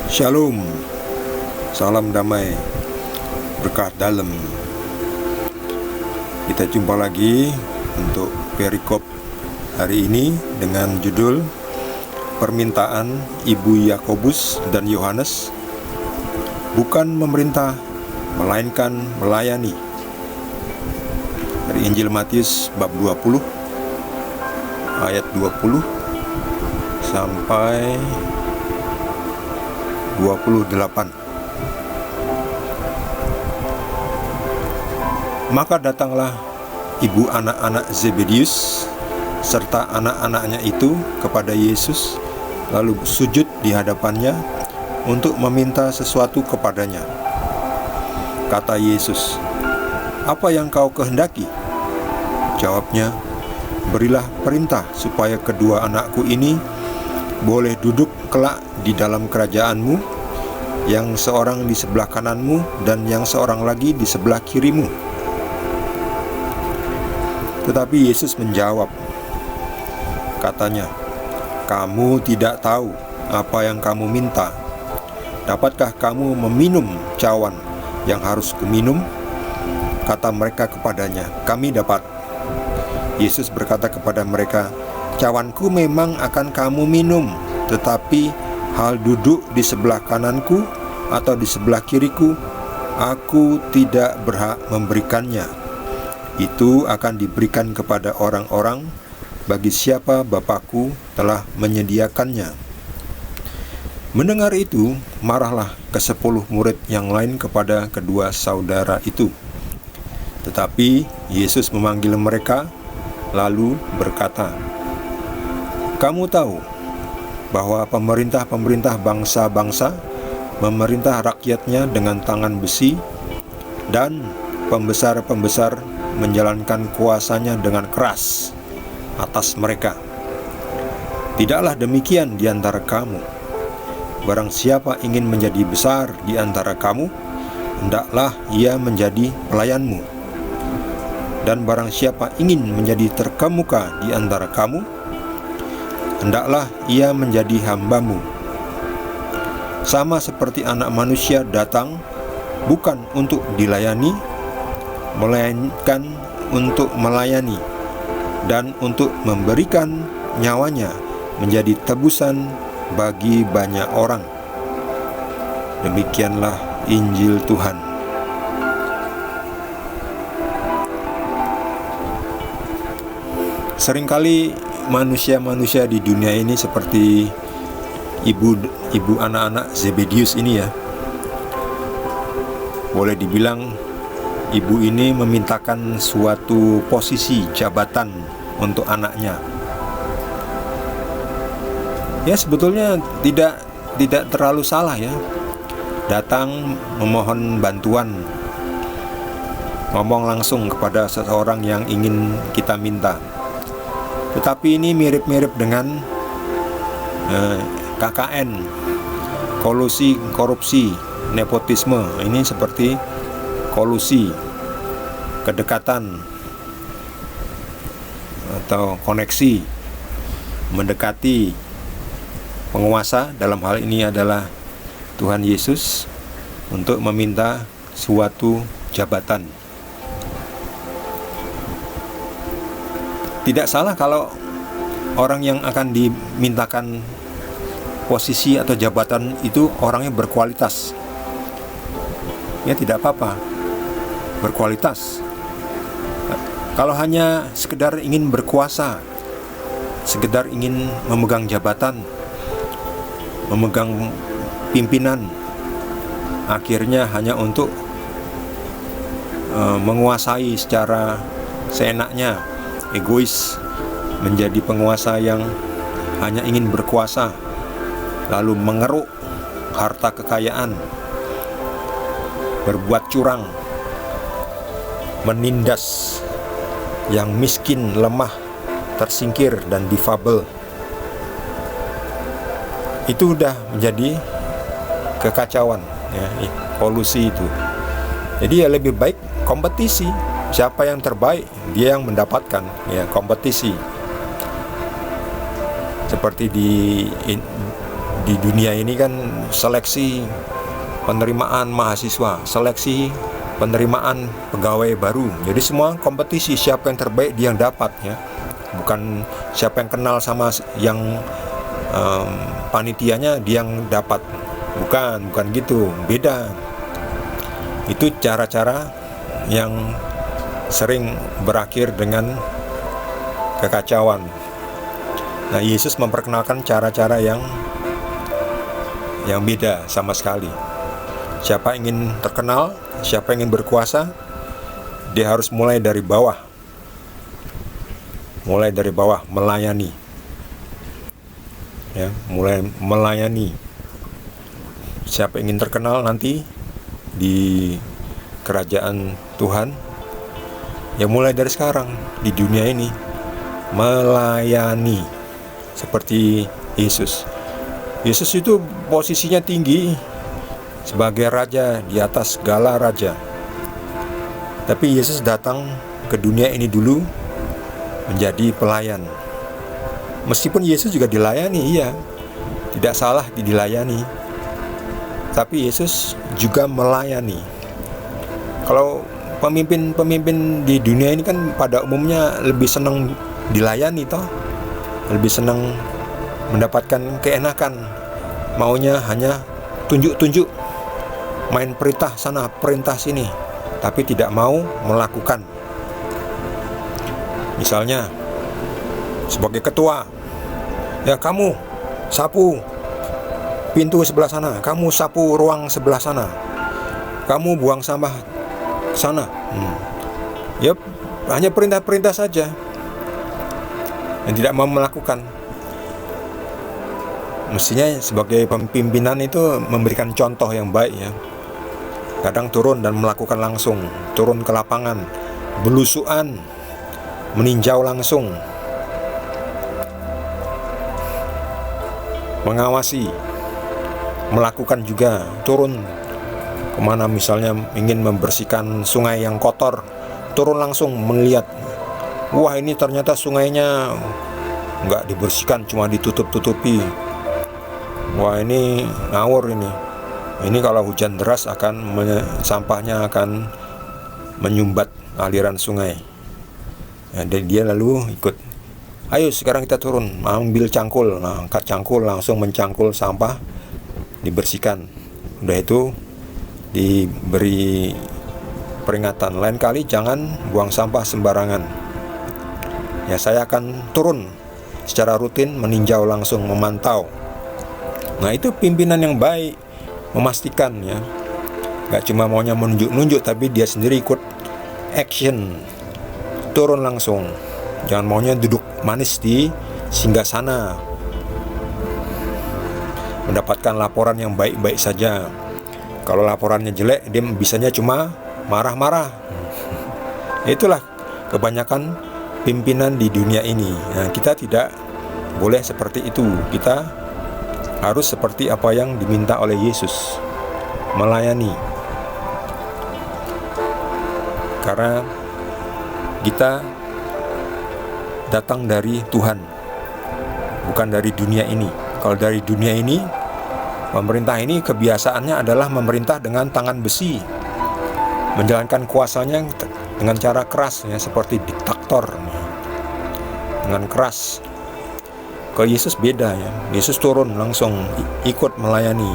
Shalom, salam damai, berkah dalam. Kita jumpa lagi untuk perikop hari ini dengan judul Permintaan Ibu Yakobus dan Yohanes, bukan memerintah, melainkan melayani. Dari Injil Matius bab 20 ayat 20 sampai 28. Maka datanglah ibu anak-anak Zebedius serta anak-anaknya itu kepada Yesus, lalu sujud di hadapannya untuk meminta sesuatu kepadanya. Kata Yesus, "Apa yang kau kehendaki?" Jawabnya, "Berilah perintah supaya kedua anakku ini boleh duduk kelak di dalam kerajaanmu, yang seorang di sebelah kananmu dan yang seorang lagi di sebelah kirimu." Tetapi Yesus menjawab, katanya, "Kamu tidak tahu apa yang kamu minta. Dapatkah kamu meminum cawan yang harus kuminum?" Kata mereka kepadanya, "Kami dapat." Yesus berkata kepada mereka, "Cawanku memang akan kamu minum, tetapi hal duduk di sebelah kananku atau di sebelah kiriku, aku tidak berhak memberikannya. Itu akan diberikan kepada orang-orang bagi siapa Bapakku telah menyediakannya." Mendengar itu, marahlah ke-10 murid yang lain kepada kedua saudara itu. Tetapi Yesus memanggil mereka, lalu berkata, "Kamu tahu bahwa pemerintah-pemerintah bangsa-bangsa memerintah rakyatnya dengan tangan besi, dan pembesar-pembesar menjalankan kuasanya dengan keras atas mereka. Tidaklah demikian di antara kamu. Barang siapa ingin menjadi besar di antara kamu, hendaklah ia menjadi pelayanmu. Dan barang siapa ingin menjadi terkemuka di antara kamu, hendaklah ia menjadi hambamu. Sama seperti Anak Manusia datang bukan untuk dilayani, melainkan untuk melayani dan untuk memberikan nyawanya menjadi tebusan bagi banyak orang." Demikianlah Injil Tuhan. Seringkali manusia-manusia di dunia ini seperti ibu anak-anak Zebedius ini ya. Boleh dibilang ibu ini memintakan suatu posisi jabatan untuk anaknya. Ya, sebetulnya tidak terlalu salah ya. Datang memohon bantuan, ngomong langsung kepada seseorang yang ingin kita minta. Tetapi ini mirip-mirip dengan KKN, kolusi korupsi, nepotisme. Ini seperti kolusi, kedekatan atau koneksi, mendekati penguasa, dalam hal ini adalah Tuhan Yesus, untuk meminta suatu jabatan. Tidak salah kalau orang yang akan dimintakan posisi atau jabatan itu orangnya berkualitas. Ya, tidak apa-apa, berkualitas. Kalau hanya sekedar ingin berkuasa, sekedar ingin memegang jabatan, memegang pimpinan, akhirnya hanya untuk menguasai secara seenaknya, egois, menjadi penguasa yang hanya ingin berkuasa, lalu mengeruk harta kekayaan, berbuat curang, menindas yang miskin, lemah, tersingkir, dan difabel. Itu sudah menjadi kekacauan ya, kolusi itu. Jadi ya lebih baik kompetisi. Siapa yang terbaik, dia yang mendapatkan ya, kompetisi. Seperti di dunia ini kan seleksi penerimaan mahasiswa, seleksi penerimaan pegawai baru. Jadi semua kompetisi, siapa yang terbaik dia yang dapat ya. Bukan siapa yang kenal sama yang panitianya dia yang dapat. Bukan gitu. Beda. Itu cara-cara yang sering berakhir dengan kekacauan. Nah, Yesus memperkenalkan cara-cara yang beda sama sekali. Siapa ingin terkenal, siapa ingin berkuasa, dia harus mulai dari bawah. Mulai dari bawah, melayani. Ya, mulai melayani. Siapa ingin terkenal nanti di kerajaan Tuhan, ya mulai dari sekarang di dunia ini melayani seperti Yesus. Yesus itu posisinya tinggi sebagai raja di atas segala raja. Tapi Yesus datang ke dunia ini dulu menjadi pelayan. Meskipun Yesus juga dilayani, iya, tidak salah dilayani. Tapi Yesus juga melayani. Kalau pemimpin di dunia ini kan pada umumnya lebih senang dilayani toh, lebih senang mendapatkan keenakan, maunya hanya tunjuk-tunjuk, main perintah sana, perintah sini, tapi tidak mau melakukan. Misalnya sebagai ketua, ya kamu sapu pintu sebelah sana, kamu sapu ruang sebelah sana, kamu buang sampah sana. Ya hanya perintah-perintah saja yang tidak mau melakukan. Mestinya sebagai pimpinan itu memberikan contoh yang baik ya. Kadang turun dan melakukan langsung, turun ke lapangan, belusuan, meninjau langsung, mengawasi, melakukan juga, turun kemana misalnya ingin membersihkan sungai yang kotor, turun langsung melihat, wah ini ternyata sungainya nggak dibersihkan, cuma ditutup-tutupi, wah ini ngawur ini kalau hujan deras sampahnya akan menyumbat aliran sungai. Ya, dan dia lalu ikut, ayo sekarang kita turun, ambil cangkul, angkat cangkul, langsung mencangkul sampah, dibersihkan. Udah itu diberi peringatan, lain kali jangan buang sampah sembarangan. Ya saya akan turun secara rutin, meninjau langsung, memantau. Nah itu pimpinan yang baik, memastikan ya, gak cuma maunya menunjuk-nunjuk, tapi dia sendiri ikut action, turun langsung. Jangan maunya duduk manis di singgasana, mendapatkan laporan yang baik-baik saja. Kalau laporannya jelek, dia bisanya cuma marah-marah. Itulah kebanyakan pimpinan di dunia ini. Nah, kita tidak boleh seperti itu. Kita harus seperti apa yang diminta oleh Yesus, melayani. Karena kita datang dari Tuhan, bukan dari dunia ini. Kalau dari dunia ini, pemerintah ini kebiasaannya adalah memerintah dengan tangan besi, menjalankan kuasanya dengan cara keras ya, seperti diktator, dengan keras. Kalau Yesus beda ya, Yesus turun langsung ikut melayani,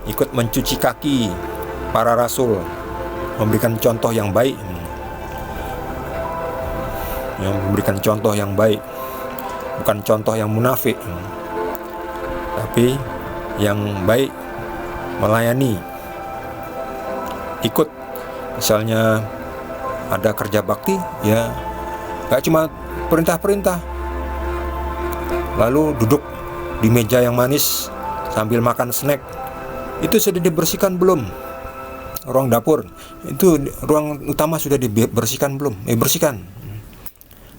ikut mencuci kaki para rasul, memberikan contoh yang baik, memberikan contoh yang baik, bukan contoh yang munafik, tapi yang baik, melayani, ikut. Misalnya ada kerja bakti, ya gak cuma perintah-perintah, lalu duduk di meja yang manis sambil makan snack. Itu sudah dibersihkan belum? Ruang dapur, itu ruang utama sudah dibersihkan belum? Bersihkan.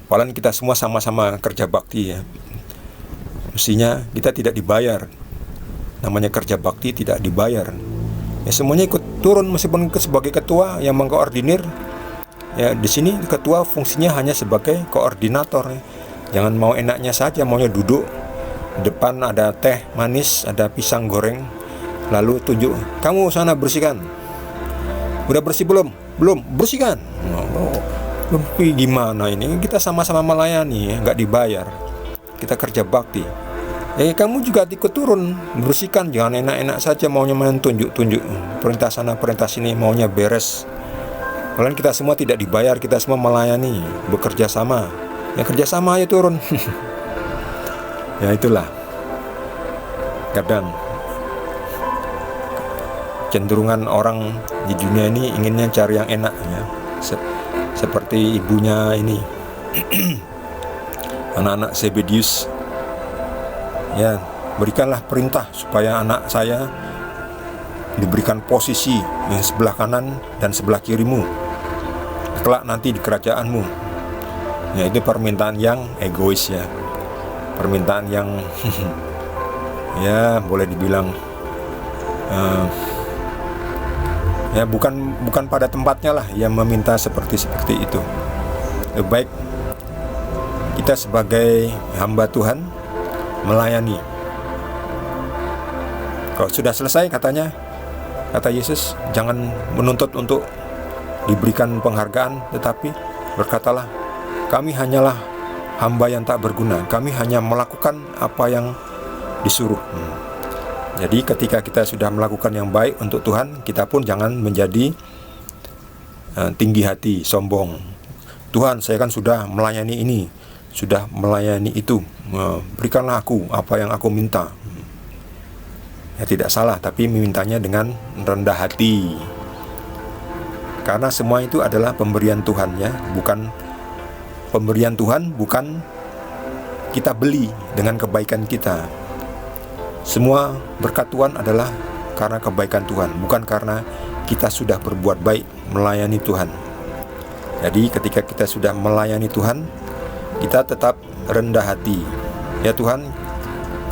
Padahal kita semua sama-sama kerja bakti ya. Mestinya kita tidak dibayar. Namanya kerja bakti tidak dibayar. Ya semuanya ikut turun, meskipun sebagai ketua yang mengkoordinir. Ya di sini ketua fungsinya hanya sebagai koordinator ya. Jangan mau enaknya saja, maunya duduk Depan ada teh manis, ada pisang goreng, lalu tunjuk, kamu sana bersihkan. Udah bersih belum? Belum, bersihkan. Gimana ini? Kita sama-sama melayani, nggak dibayar. Kita kerja bakti. Kamu juga ikut turun, bersihkan. Jangan enak-enak saja maunya main tunjuk-tunjuk. Perintah sana, perintah sini, maunya beres. Kalian kita semua tidak dibayar, kita semua melayani, bekerja sama. Yang kerja sama ayo turun. Ya itulah. Kadang cenderungan orang di dunia ini inginnya cari yang enak ya. Seperti ibunya ini. Anak-anak Zebedius. Ya, berikanlah perintah supaya anak saya diberikan posisi yang sebelah kanan dan sebelah kirimu kelak nanti di kerajaanmu. Ya, itu permintaan yang egois ya, permintaan yang ya boleh dibilang ya bukan pada tempatnya lah yang meminta seperti itu. Lebih baik kita sebagai hamba Tuhan melayani. Kalau sudah selesai kata Yesus, jangan menuntut untuk diberikan penghargaan, tetapi berkatalah, kami hanyalah hamba yang tak berguna, kami hanya melakukan apa yang disuruh. Jadi ketika kita sudah melakukan yang baik untuk Tuhan, kita pun jangan menjadi tinggi hati, sombong. Tuhan, saya kan sudah melayani ini, sudah melayani itu, berikanlah aku apa yang aku minta. Ya tidak salah, tapi memintanya dengan rendah hati. Karena semua itu adalah pemberian Tuhan ya, bukan pemberian Tuhan, bukan kita beli dengan kebaikan kita. Semua berkat Tuhan adalah karena kebaikan Tuhan, bukan karena kita sudah berbuat baik melayani Tuhan. Jadi ketika kita sudah melayani Tuhan, kita tetap rendah hati. Ya Tuhan,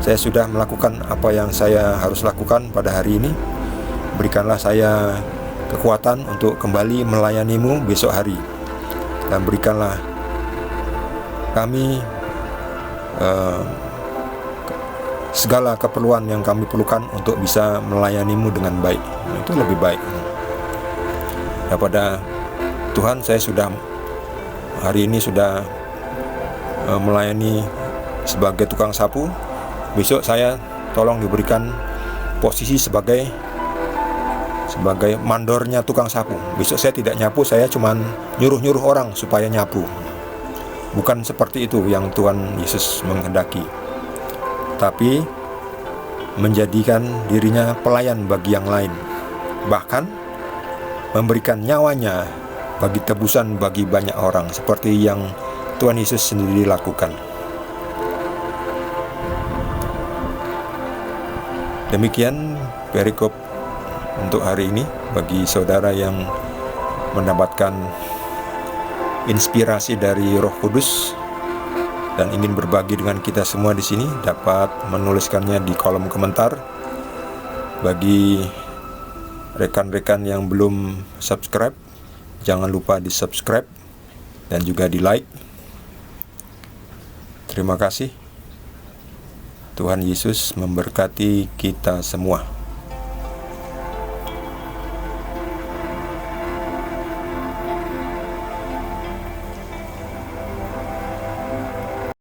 saya sudah melakukan apa yang saya harus lakukan pada hari ini. Berikanlah saya kekuatan untuk kembali melayani-Mu besok hari. Dan berikanlah kami segala keperluan yang kami perlukan untuk bisa melayani-Mu dengan baik. Itu lebih baik daripada Tuhan, saya sudah hari ini sudah melayani sebagai tukang sapu, besok saya tolong diberikan posisi sebagai mandornya tukang sapu. Besok saya tidak nyapu, saya cuman nyuruh-nyuruh orang supaya nyapu. Bukan seperti itu yang Tuhan Yesus menghendaki, tapi menjadikan dirinya pelayan bagi yang lain, bahkan memberikan nyawanya bagi tebusan bagi banyak orang, seperti yang Tuhan Yesus sendiri lakukan. Demikian perikop untuk hari ini bagi saudara yang mendapatkan inspirasi dari Roh Kudus dan ingin berbagi dengan kita semua di sini, dapat menuliskannya di kolom komentar. Bagi rekan-rekan yang belum subscribe, jangan lupa di subscribe dan juga di like. Terima kasih. Tuhan Yesus memberkati kita semua.